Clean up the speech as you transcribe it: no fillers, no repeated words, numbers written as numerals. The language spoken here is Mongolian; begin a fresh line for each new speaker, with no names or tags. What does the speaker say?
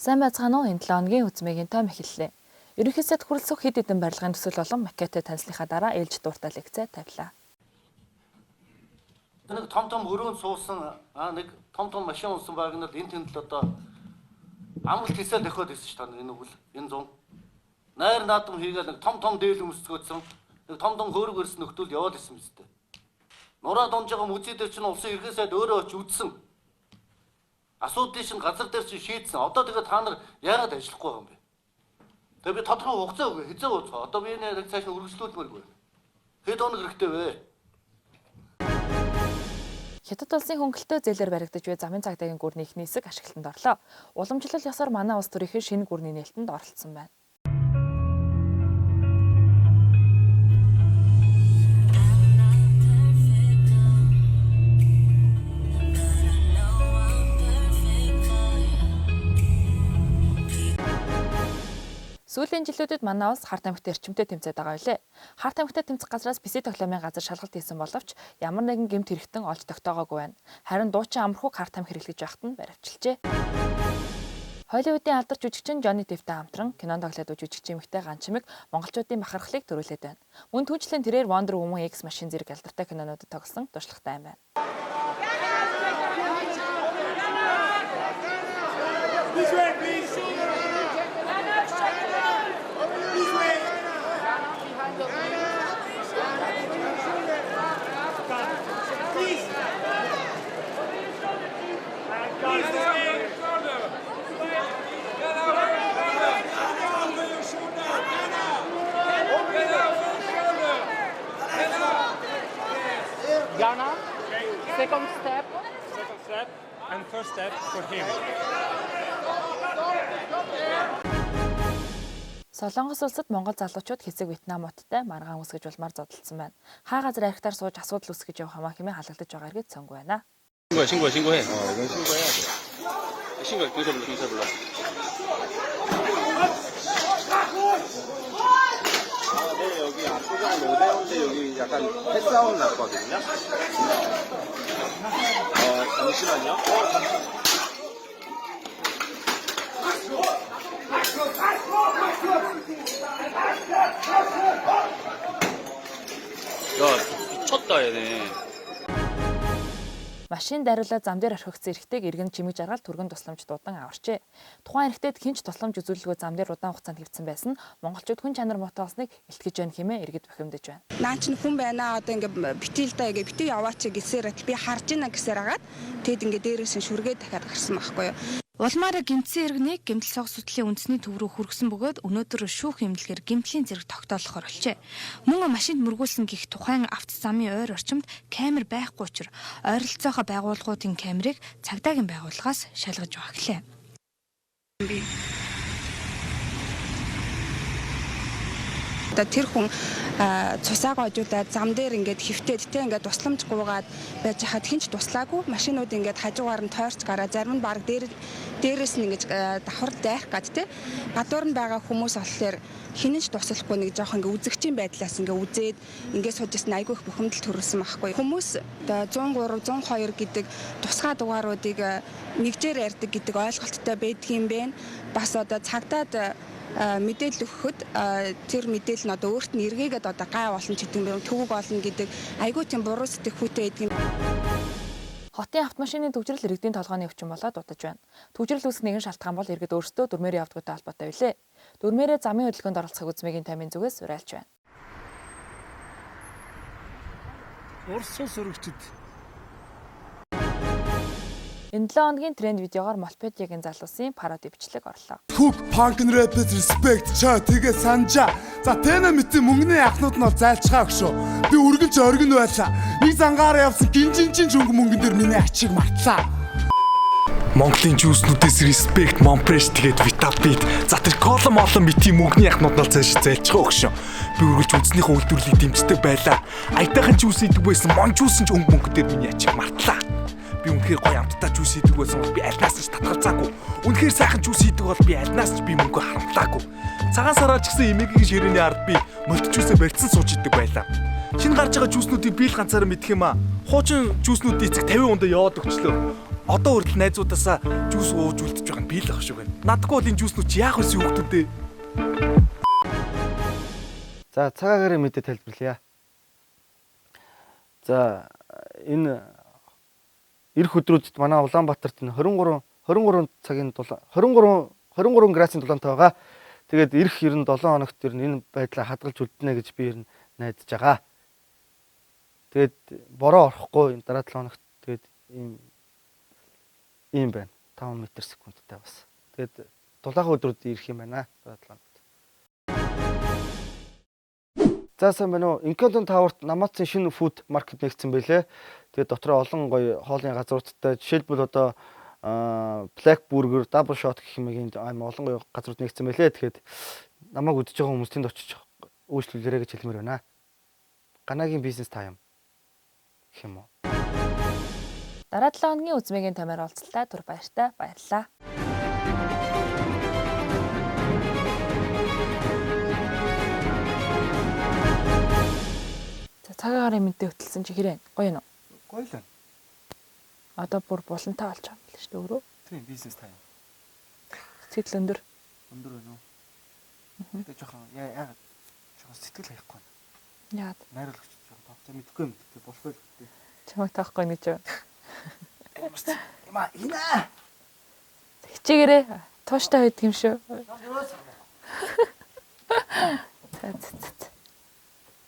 Сайн байцгаана уу? Энэ 7 хоногийн үзмээгийн том эхэллээ. Ерөнхий сайд хүрэлцэх хэд хэдэн барилгын төсөл болон макетыг танилцсныхаа дараа ээлж дуртай лекцээ тавилаа.
Нэг том өрөөнд суусан нэг том машин унсан багнад энэ тэнд л одоо амгалт хийсэл дөхөд ирсэн ш та энэ үгэл энэ зам найр наадам хийгээл нэг том дээл өмсгөөдсөн нэг том хөөрөг өрсөн нөхдөл яваад ирсэн мэт. Нураа донж байгаа музей дээр чинь улсын ерхий сайд өөрөө очиж үзсэн. Асуудлыг чинь газар дээр чинь шийдсэн. Одоо тэгээ та нар яагаад ажиллахгүй байгаа юм бэ? Тэгээ би тодорхой хугацаа өгөө хэзээ ууцгаа. Одоо би энэ яг цааш үргэлжлүүлмээргүй. Хэд хоног хэрэгтэй вэ?
Хятад улсын хөнгөлөлтөө зээлээр баригдаж буй замын цагдаагийн гүрний эхний хэсэг ашиглалтанд орлоо. Уламжлал ёсоор манай улс төрийнхээ шинэ гүрний нээлтэнд оролцсон байна. Сүүлийн жилүүдэд манай улс харт амьтад эрчимтэй тэмцээд байгаа билээ. Харт амьтад тэмцэх газраас писи тоглоомын газар шалгалт хийсэн боловч ямар нэгэн гэмт хэрэгтэн олж тогтоогоогүй байна. Харин дуучин амархуг харт амх хэрэглэж байхад нь баривчилжээ. Холливуудын алдар жүжигчин Жонни Депптэй хамтран кинонд тоглоод буй жүжигчин эмэгтэй Ганчимэг монголчуудын бахархлыг төрүүлээд байна. Мөн түүнчлэн тэрээр Wonder Woman X машин зэрэг алдартай кинонуудад тоглосон туршлагатай юм байна.
Ghana, second step
and first step for him.
Солонгос улсад Монгол залуучууд хэсэг Вьетнам уттай маргаан үсгэж улмаар зодтолсон байна. Хаа газар архитаар сууж асуудал үсгэж явах хамаа хэмээн халагдаж байгаа гэж цонгүй байна.
신고해.
이건 신고해야 돼.
신고해. 경찰 불러.
네, 여기 압구정 로데온데 여기 약간 햇사운 났거든요. 잠시만요.
야, 미쳤다 얘네.
Машин дариулаад зам дээр орхигдсон эрэгтэйг иргэн чимэг жаргал түргэн тусламж дуудан аварчээ. Тухайн эрэгтэйд хинч тусламж үзүүлэлгүй зам дээр удаан хугацаанд хэвцсэн байсан нь монголчууд хүн чанар мотоолсныг илтгэж байна хэмээн иргэд бухимдаж байна.
Наа чинь хүн байна одоо ингээ битэлдэ ингээ битүү яваач гэсээр би харж ийна гэсээр агаад тэгэд ингээ дээрээс нь шүргээ дахиад гарсан байхгүй юу.
Улмаараа гэмтсэн иргэнийг гэмтэл сог судлалын үндэсний төв рүү хүргэсэн бөгөөд өнөөдөр шүүх эмнэлгээр гэмтлийн зэрэг тогтоолох оролцжээ. Мөн машинд мөргүүлсэн гих тухайн авто замын ойр орчимд камер байхгүй учраас ойролцоохоо байгууллагуудын камерыг цагдаагийн байгууллагаас шалгаж өгөхлээ.
Тэр хүн цусааг оожуулаад зам дээр ингээд хөвтөөд тэ ингээд тусламж гуугаад байж хад хинч туслаагүй машинууд ингээд хажуугаар нь тойрч гараа зарим нь баг дээрээс нь ингээд давхар дайрах гад тэ гадуур нь байгаа хүмүүс болохоор хинэнч туслахгүй нэг жоох ингээд үзэгчийн байдлаас ингээд үзээд ингээд суужсэн айгүй их бухимдал төрүүлсэн байхгүй хүмүүс одоо 103 102 гэдэг тусгай дугааруудыг нэгжээр ярьдаг гэдэг ойлголттой байдгийн бэ бас одоо цагдаад мэдээлэл өгөхөд тэр мэдээлэл нь одоо өөрт нь эргээгээд одоо гай болон ч гэдэг юм төвөг болно гэдэг айгүй тийм буруу сэтгэхүйтэй байдаг юм.
Хотын автомашины төвжрэл иргэдийн толгойн өвчин болоод дутаж байна. Төвжрэл үүсэх нэгэн шалтгаан бол иргэд өөрсдөө дүрмээрээ явдгаатай холбоотой билээ. Дүрмээрээ замын хөдөлгөөнд оролцох үзмээгийн таймын зүгээс уриалж байна.
Орсон сөрөгчд.
Энэ 7 хоногийн тренд видеогоор Молпедиагийн залуусын пароди бичлэг орлоо.
Hook punk and rap respect чаа тэгээ санжаа. За тэнэ мэтийн мөнгөний ахнууд нь бол зайлцгаа өгшөө. Би үргэлж оргин байлаа. Нэг зангаараа явсан гинжинчин чөнгө мөнгөн дээр миний ачиг мартлаа. Монголын жүүснүүдээс respect, Monpresh тэгээд Vitabit. За тэр колон мэтийн мөнгөний ахнууд нь цааш зайлцгаа өгшөө. Би үргэлж үзнийхээ үйлдвэрлэлийг дэмждэг байлаа. Аятайхан жүүс идэг байсан монжуусан ч өнгө мөнгө дээр миний ачиг мартлаа. Би үнэхээр гоё амттай жүүс идэг байсан бол би альнаас ч татгалзаагүй. Үнэхээр сайхан жүүс идэг бол би альнаас ч би мөнгө харамлаагүй. Цагаан сараар ч гэсэн эмээгийн ширээний ард би мөлт жүүсээ барьсан сууж идэг байлаа. Шинэ гарч байгаа жүүснүүдийг би л ганцаараа мэдэх юм аа. Хуучин жүүснүүдийн эцэг 50 ундаа яваад өгчлөө. Одоо хүртэл найзуудаасаа жуус ууж үлдэж байгаа нь би л ах шиг байна. Надгүй бол энэ жууснууд чи яах вэ хүүхдүүдээ?
За цагаагаар мэдээ тайлбарлая. За энэ эх өдрүүдэд манай Улаанбаатарт энэ 23 цагийн 23 градусын дулаантай байгаа. Тэгээд эх 97 хоногт ер нь энэ байдлаа хадгалж үлдэнэ гэж би ер нь найдаж байгаа. Тэгээд бороо орохгүй дараа 7 хоногт тэгээд ийм байна. 5 м/секундтай бас. Тэгээд дулаахан өдрүүд ирэх юм байна дараа 7 хоногт. За сайн байна уу? Инколон Таверт Намацын шинэ фуд маркет нэгдсэн байлээ. Тэгээд дотроо олон гоё хоолны газруудтай жишээлбэл одоо Black Burger, Double Shot гэх юм ийм олон гоё газрууд нэгдсэн байлээ. Тэгэхээр намайг үдчихэж байгаа хүмүүс тэнд очиж үйлчлүүлээрэй гэж хэлмээр байна. Ганагийн бизнес тайм гэх юм уу?
Дараа 7 хоногийн үзмээгийн томьёор олцолтой түр баяртай баярлалаа. Цагаагаар мэдээ хөтөлсөн чи хэрэг гоё юм уу?
Гоё л байна.
Одоо бүр булантай болж байгаа юм л шүү дээ өөрөө.
Тийм бизнес тайм.
Сэтгэл өндөр.
Өндөр байна уу? Тэгээд жоохон яагаад жоохон сэтгэл хаяхгүй байна.
Яагаад?
Найруулагч жоохон тоогцоо мэдгүй юм гэдэг болохгүй л гэдэг.
Чамайг таахгүй гэж байна.
Има ина.
Хичээгээрээ тууштай байдаг юм шүү. За.